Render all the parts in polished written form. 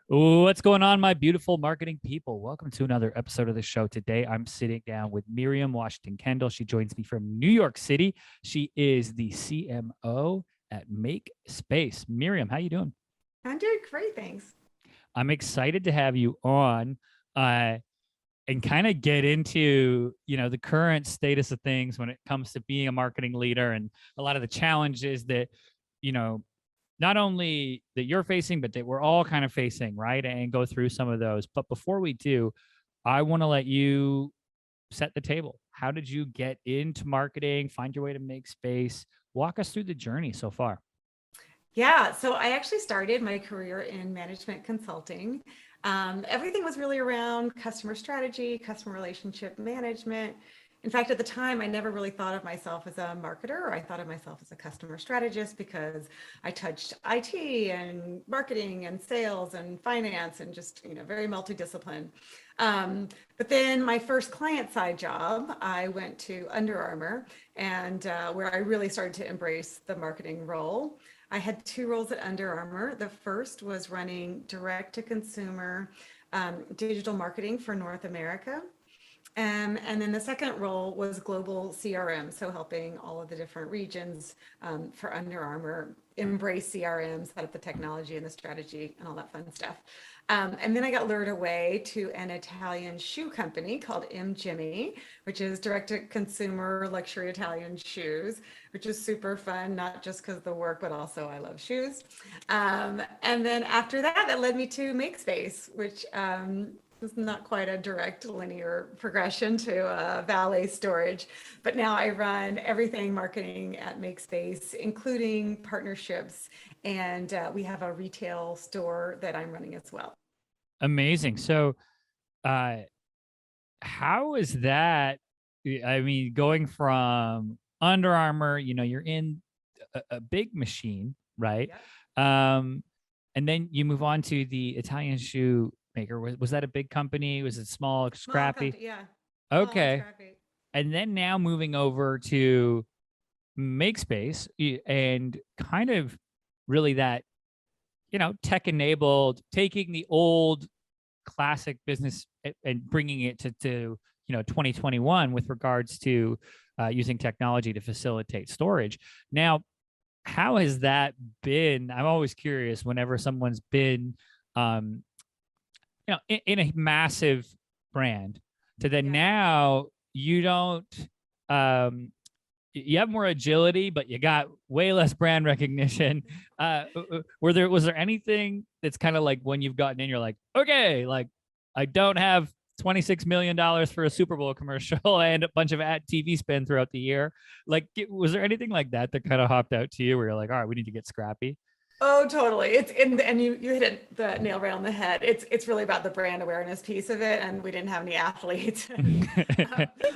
What's going on, my beautiful marketing people? Welcome to another episode of the show. Today, I'm sitting down with Miriam Washington Kendall. She joins me from New York City. She is the CMO at MakeSpace. Miriam, how you doing? I'm doing great, thanks. I'm excited to have you on uh, and kind of get into the current status of things when it comes to being a marketing leader and a lot of the challenges that you know not only that you're facing, but that we're all kind of facing, right? And go through some of those. But before we do, I want to let you set the table. How did you get into marketing, find your way to make space? Walk us through the journey so far. Yeah, so I actually started my career in management consulting. Everything was really around customer strategy, customer relationship management. In fact, at the time, I never really thought of myself as a marketer. I thought of myself as a customer strategist because I touched IT and marketing and sales and finance and just, very multidiscipline. But then my first client side job, I went to Under Armour and where I really started to embrace the marketing role. I had two roles at Under Armour. The first was running direct to consumer digital marketing for North America. And then the second role was global CRM, so helping all of the different regions for Under Armour embrace CRM, set up the technology and the strategy and all that fun stuff. And then I got lured away to an Italian shoe company called MYM, which is direct to consumer luxury Italian shoes, which is super fun, not just because of the work, but also I love shoes. And then after that, that led me to MakeSpace, which it's not quite a direct linear progression to valet storage, but now I run everything marketing at MakeSpace, including partnerships, and we have a retail store that I'm running as well. Amazing. So, uh, how is that? I mean, going from Under Armour, you're in a big machine, right? Yep. Um, and then you move on to the Italian shoe maker. Was that a big company? Was it small, Small scrappy? company, yeah, small and Okay. scrappy. And then now moving over to MakeSpace and kind of really that, tech enabled, taking the old classic business and bringing it to 2021 with regards to using technology to facilitate storage. Now, how has that been? I'm always curious whenever someone's been um, in a massive brand to then Yeah. now you don't um you have more agility, but you got way less brand recognition. Was there anything that's kind of like when you've gotten in, you're like, okay, like I don't have $26 million for a Super Bowl commercial and a bunch of ad TV spend throughout the year. Like, was there anything like that that kind of hopped out to you where you're like, all right, we need to get scrappy? Oh, totally. It's in and you hit the nail right on the head. It's really about the brand awareness piece of it, and we didn't have any athletes. Um,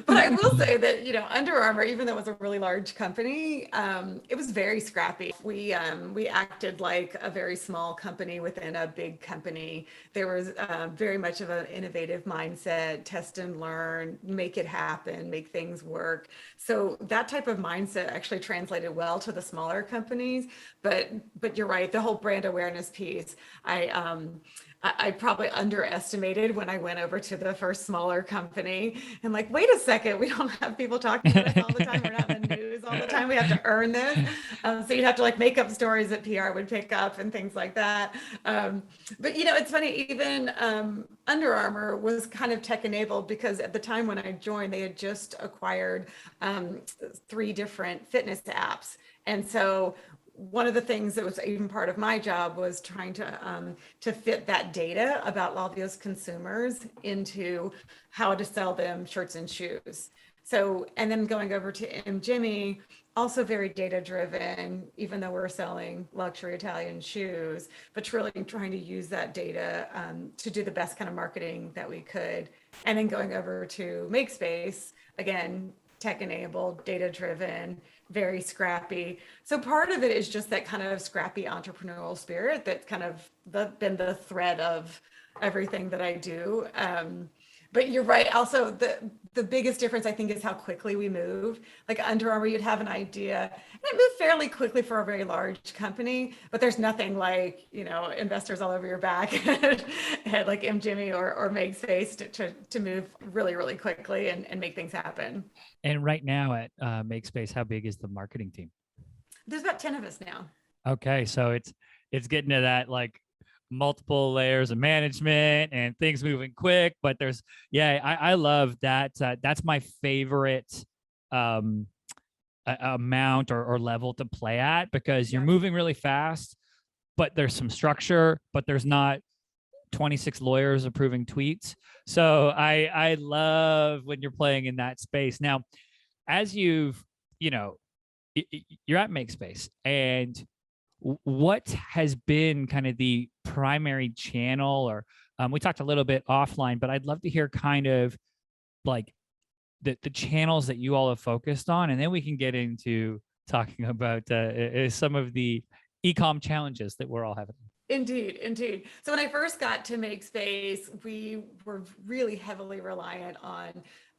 but I will say that Under Armour, even though it was a really large company, it was very scrappy. We acted like a very small company within a big company. There was very much of an innovative mindset, test and learn, make it happen, make things work. So that type of mindset actually translated well to the smaller companies. But you're right, the whole brand awareness piece. I probably underestimated when I went over to the first smaller company and like, wait a second, we don't have people talking about us all the time. We're not in the news all the time. We have to earn this. So you'd have to like make up stories that PR would pick up and things like that. But it's funny, even Under Armour was kind of tech enabled because at the time when I joined, they had just acquired three different fitness apps. And so one of the things that was even part of my job was trying to fit that data about all those consumers into how to sell them shirts and shoes. So, and then going over to Jimmy, also very data driven, even though we're selling luxury Italian shoes, but really trying to use that data to do the best kind of marketing that we could. And then going over to MakeSpace, again, tech enabled, data driven, very scrappy. So part of it is just that kind of scrappy entrepreneurial spirit that's kind of been the thread of everything that I do. But you're right. Also, the biggest difference I think is how quickly we move. Like Under Armour, you'd have an idea, and it moved fairly quickly for a very large company. But there's nothing like investors all over your back at like Jimmy or MakeSpace to move really really quickly and make things happen. And right now at MakeSpace, how big is the marketing team? There's about 10 of us now. Okay, so it's getting to that like multiple layers of management and things moving quick, but there's I love that. That's my favorite amount or level to play at, because you're moving really fast, but there's some structure, but there's not 26 lawyers approving tweets. So I love when you're playing in that space. Now, as you've, you're at MakeSpace, and what has been kind of the primary channel, or we talked a little bit offline, but I'd love to hear kind of like the channels that you all have focused on, and then we can get into talking about some of the ecom challenges that we're all having. Indeed. So when I first got to MakeSpace, we were really heavily reliant on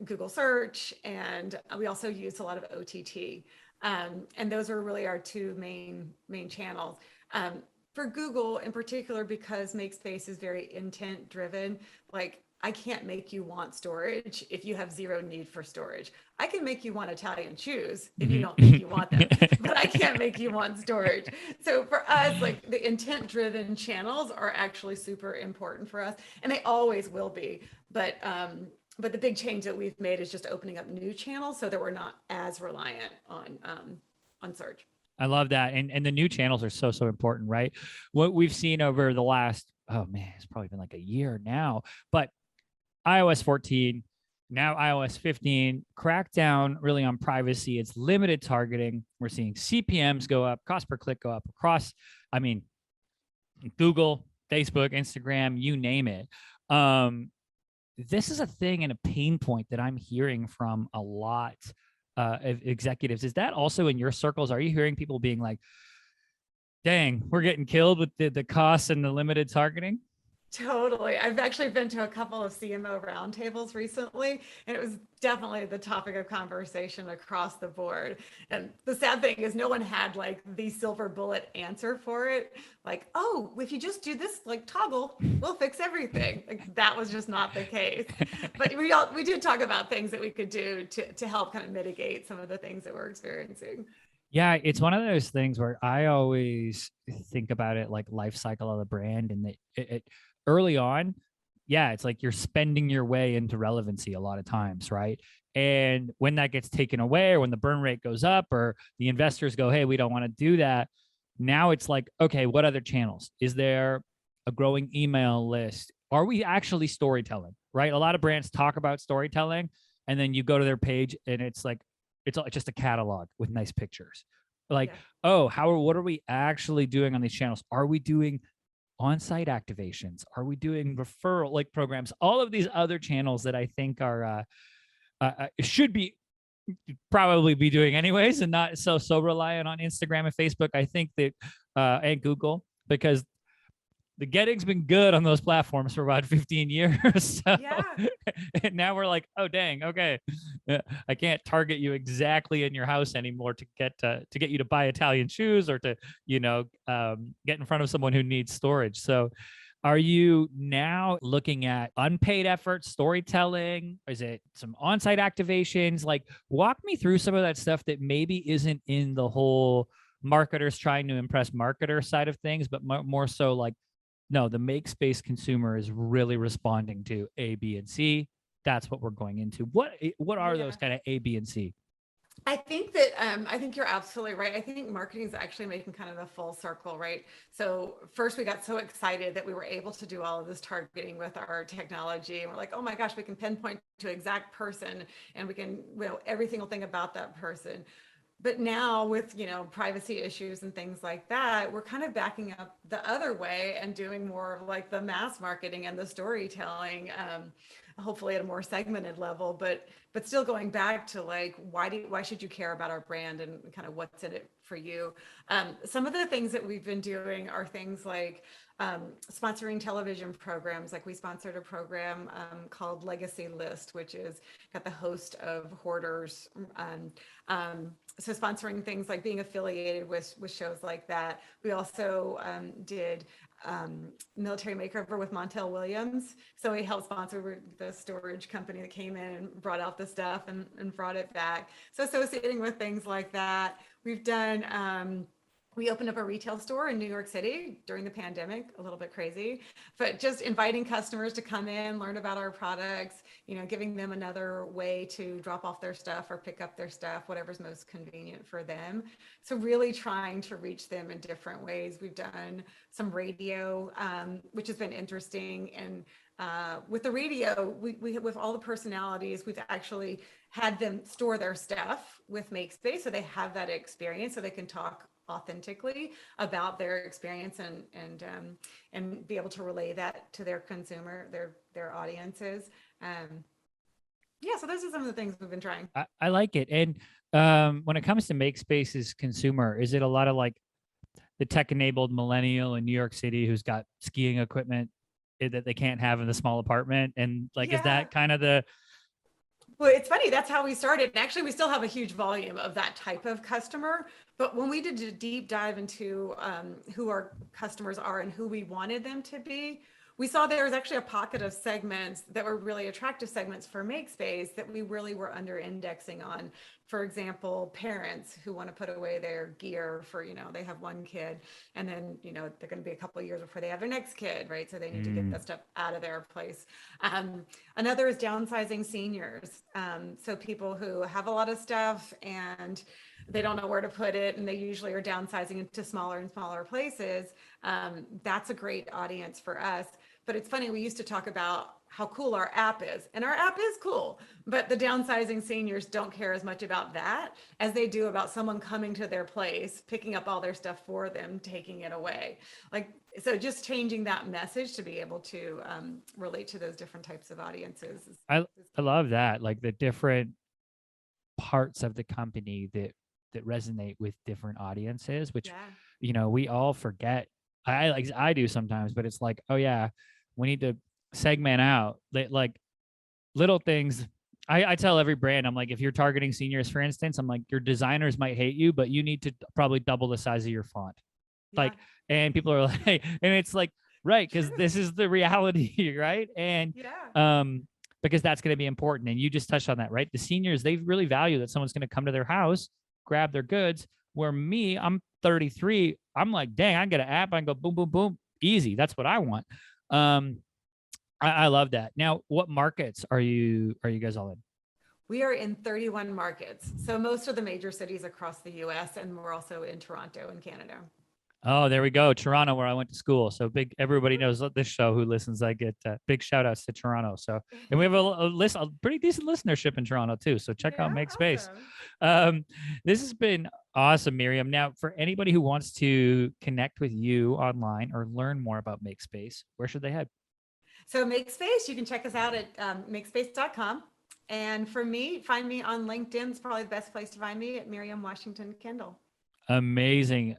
Google search, and we also used a lot of OTT. And those were really our two main channels. For Google in particular, because MakeSpace is very intent driven, like I can't make you want storage if you have zero need for storage. I can make you want Italian shoes if you don't think you want them, but I can't make you want storage. So for us, like the intent driven channels are actually super important for us, and they always will be. But the big change that we've made is just opening up new channels so that we're not as reliant on search. I love that. And the new channels are so important, right? What we've seen over the last, oh man, it's probably been like a year now, but iOS 14, now iOS 15, crackdown really on privacy. It's limited targeting. We're seeing CPMs go up, cost per click go up across, Google, Facebook, Instagram, you name it. This is a thing and a pain point that I'm hearing from a lot of executives. Is that also in your circles? Are you hearing people being like, dang, we're getting killed with the costs and the limited targeting? Totally. I've actually been to a couple of CMO roundtables recently, and it was definitely the topic of conversation across the board. And the sad thing is no one had like the silver bullet answer for it. Like, oh, if you just do this like toggle, we'll fix everything. Like that was just not the case. But we did talk about things that we could do to help kind of mitigate some of the things that we're experiencing. Yeah, it's one of those things where I always think about it like life cycle of the brand, and that it early on, it's like you're spending your way into relevancy a lot of times, right? And when that gets taken away, or when the burn rate goes up, or the investors go, hey, we don't want to do that, now it's like, okay, what other channels? Is there a growing email list? Are we actually storytelling, right? A lot of brands talk about storytelling, and then you go to their page and it's like, it's just a catalog with nice pictures. Like, what are we actually doing on these channels? Are we doing on-site activations? Are we doing referral like programs? All of these other channels that I think are should be probably be doing anyways, and not so reliant on Instagram and Facebook. I think that and Google, because the getting's been good on those platforms for about 15 years. So and now we're like, oh dang, okay, I can't target you exactly in your house anymore to get you to buy Italian shoes, or to get in front of someone who needs storage. So are you now looking at unpaid efforts, storytelling? Is it some on-site activations? Like, walk me through some of that stuff that maybe isn't in the whole marketers trying to impress marketer side of things, but more so like, no, the MakeSpace consumer is really responding to A, B, and C. That's what we're going into. What are those kind of A, B, and C? I think that I think you're absolutely right. I think marketing is actually making kind of a full circle, right? So first we got so excited that we were able to do all of this targeting with our technology, and we're like, oh my gosh, we can pinpoint to exact person, and we can every single thing about that person. But now with, privacy issues and things like that, we're kind of backing up the other way and doing more of like the mass marketing and the storytelling. hopefully at a more segmented level, but still going back to like, why should you care about our brand and kind of what's in it for you? Some of the things that we've been doing are things like sponsoring television programs. Like we sponsored a program called Legacy List, which is got the host of Hoarders. So sponsoring things like being affiliated with shows like that. We also did military makeover with Montel Williams. So we helped sponsor the storage company that came in and brought out the stuff and brought it back. So associating with things like that. We've done, we opened up a retail store in New York City during the pandemic, a little bit crazy, but just inviting customers to come in, learn about our products, giving them another way to drop off their stuff or pick up their stuff, whatever's most convenient for them. So really trying to reach them in different ways. We've done some radio, which has been interesting. And with the radio, we with all the personalities, we've actually had them store their stuff with MakeSpace, so they have that experience, so they can talk authentically about their experience and be able to relay that to their consumer, their audiences. Yeah, so those are some of the things we've been trying. I like it. And when it comes to MakeSpace's consumer, is it a lot of like the tech-enabled millennial in New York City who's got skiing equipment that they can't have in the small apartment? And like, is that kind of the... Well, it's funny, that's how we started. And actually, we still have a huge volume of that type of customer. But when we did a deep dive into who our customers are and who we wanted them to be, we saw there was actually a pocket of segments that were really attractive segments for MakeSpace that we really were under indexing on. For example, parents who want to put away their gear for, they have one kid and then, they're going to be a couple of years before they have their next kid, right? So they need to get that stuff out of their place. Another is downsizing seniors. So people who have a lot of stuff and they don't know where to put it, and they usually are downsizing into smaller and smaller places. That's a great audience for us. But it's funny, we used to talk about how cool our app is, and our app is cool, but the downsizing seniors don't care as much about that as they do about someone coming to their place, picking up all their stuff for them, taking it away. So just changing that message to be able to relate to those different types of audiences. I love that, like the different parts of the company that resonate with different audiences, which, we all forget. I do sometimes, but it's like, oh yeah, we need to segment out like little things. I tell every brand, I'm like, if you're targeting seniors, for instance, I'm like, your designers might hate you, but you need to probably double the size of your font. Like, and people are like, and it's like, right, because this is the reality, right? And because that's going to be important. And you just touched on that, right? The seniors, they really value that someone's going to come to their house, grab their goods. Where me, I'm 33. I'm like, dang, I get an app. I can go boom, boom, boom, easy. That's what I want. I love that. Now, what markets are you guys all in? We are in 31 markets. So most of the major cities across the US, and we're also in Toronto in Canada. Oh, there we go. Toronto, where I went to school. So big, everybody knows this show who listens. I get big shout outs to Toronto. So, and we have a pretty decent listenership in Toronto too. So check out MakeSpace. Awesome. This has been awesome, Miriam. Now, for anybody who wants to connect with you online or learn more about MakeSpace, where should they head? So MakeSpace, you can check us out at makespace.com. And for me, find me on LinkedIn. It's probably the best place to find me at Miriam Washington Kendall. Amazing.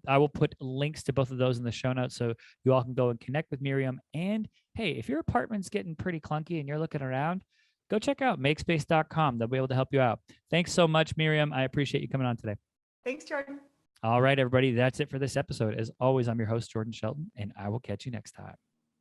I will put links to both of those in the show notes so you all can go and connect with Miriam. And hey, if your apartment's getting pretty clunky and you're looking around, go check out makespace.com. They'll be able to help you out. Thanks so much, Miriam. I appreciate you coming on today. Thanks, Jordan. All right, everybody. That's it for this episode. As always, I'm your host, Jordan Shelton, and I will catch you next time.